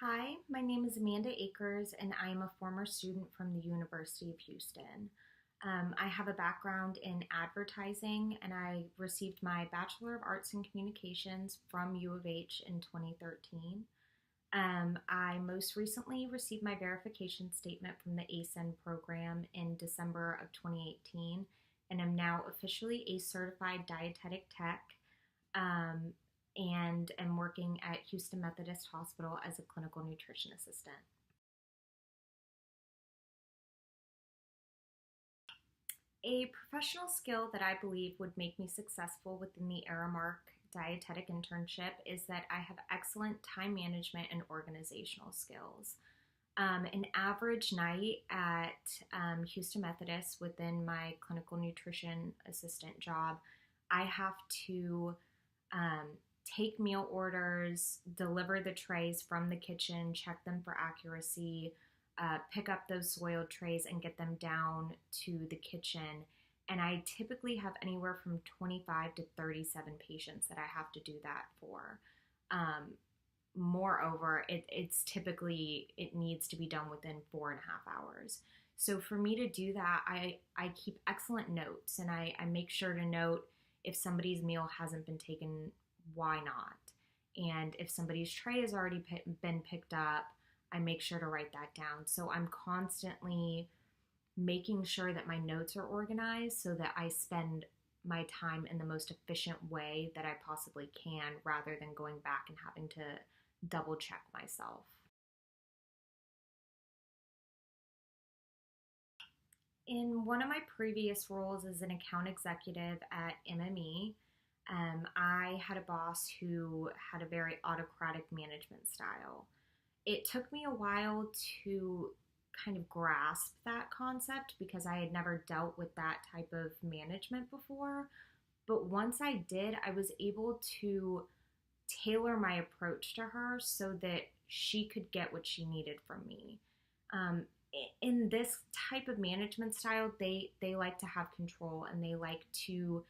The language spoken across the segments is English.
Hi, my name is Amanda Akers, and I am a former student from the University of Houston. I have a background in advertising, and I received my Bachelor of Arts in Communications from U of H in 2013. I most recently received my verification statement from the ASIN program in December of 2018, and am now officially a certified dietetic tech. Um, and am working at Houston Methodist Hospital as a clinical nutrition assistant. A professional skill that I believe would make me successful within the Aramark dietetic internship is that I have excellent time management and organizational skills. An average night at Houston Methodist within my clinical nutrition assistant job, I have to um, take meal orders, deliver the trays from the kitchen, check them for accuracy, pick up those soiled trays and get them down to the kitchen. And I typically have anywhere from 25 to 37 patients that I have to do that for. Um, Moreover, it's typically, it needs to be done within 4.5 hours. So for me to do that, I keep excellent notes, and I make sure to note if somebody's meal hasn't been taken, why not? And if somebody's tray has already been picked up, I make sure to write that down. So I'm constantly making sure that my notes are organized so that I spend my time in the most efficient way that I possibly can rather than going back and having to double check myself. In one of my previous roles as an account executive at MME, I had a boss who had a very autocratic management style. It took me a while to kind of grasp that concept because I had never dealt with that type of management before. But once I did, I was able to tailor my approach to her so that she could get what she needed from me. Um, in this type of management style, they like to have control and they like to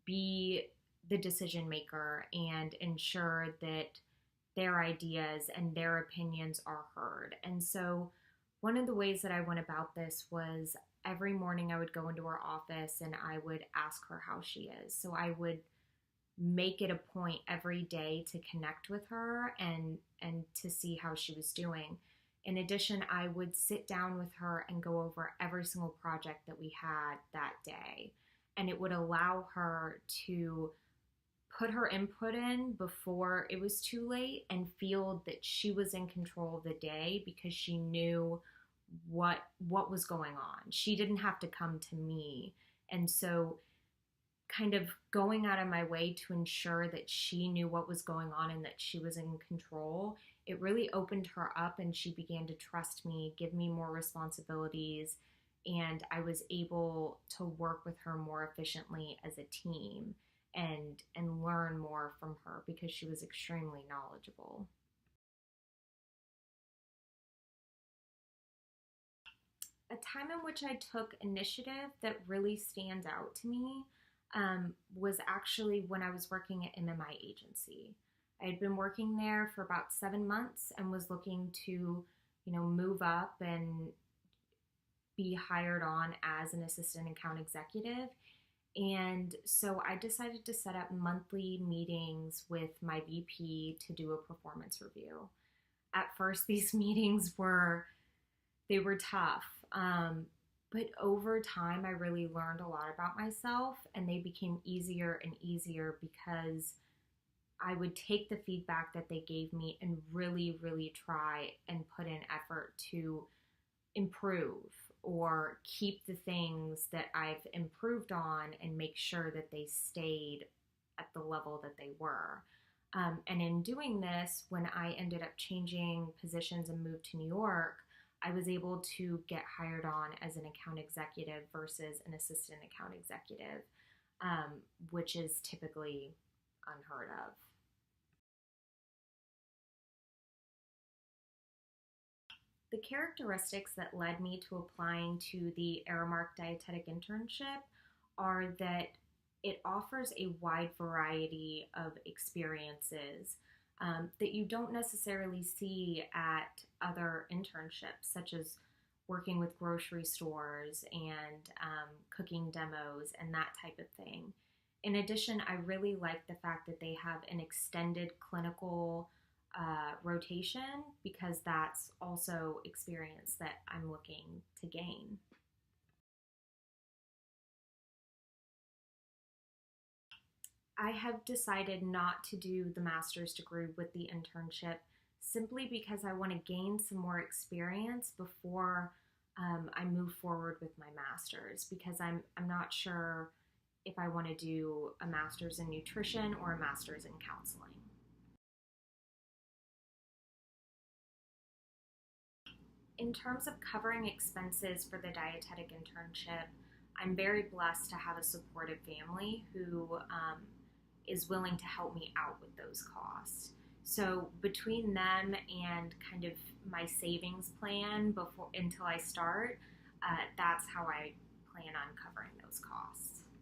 be the decision maker and ensure that their ideas and their opinions are heard. And so, one of the ways that I went about this was every morning I would go into her office and I would ask her how she is. So, I would make it a point every day to connect with her and to see how she was doing. In addition, I would sit down with her and go over every single project that we had that day. And it would allow her to put her input in before it was too late and feel that she was in control of the day because she knew what was going on. She didn't have to come to me. And so kind of going out of my way to ensure that she knew what was going on and that she was in control, it really opened her up and she began to trust me, give me more responsibilities, and I was able to work with her more efficiently as a team and learn more from her because she was extremely knowledgeable. A time in which I took initiative that really stands out to me was actually when I was working at MMI agency. I had been working there for about 7 months and was looking to, move up and be hired on as an assistant account executive. And so I decided to set up monthly meetings with my VP to do a performance review. At first, these meetings were tough. But over time, I really learned a lot about myself, and they became easier and easier because I would take the feedback that they gave me and really, really try and put in effort to improve or keep the things that I've improved on and make sure that they stayed at the level that they were. And in doing this, when I ended up changing positions and moved to New York, I was able to get hired on as an account executive versus an assistant account executive, which is typically unheard of. The characteristics that led me to applying to the Aramark Dietetic Internship are that it offers a wide variety of experiences. that you don't necessarily see at other internships, such as working with grocery stores and cooking demos and that type of thing. In addition, I really like the fact that they have an extended clinical rotation, because that's also experience that I'm looking to gain. I have decided not to do the master's degree with the internship simply because I want to gain some more experience before I move forward with my master's, because I'm not sure if I want to do a master's in nutrition or a master's in counseling. In terms of covering expenses for the dietetic internship, I'm very blessed to have a supportive family who is willing to help me out with those costs. So between them and kind of my savings plan before until I start, that's how I plan on covering those costs.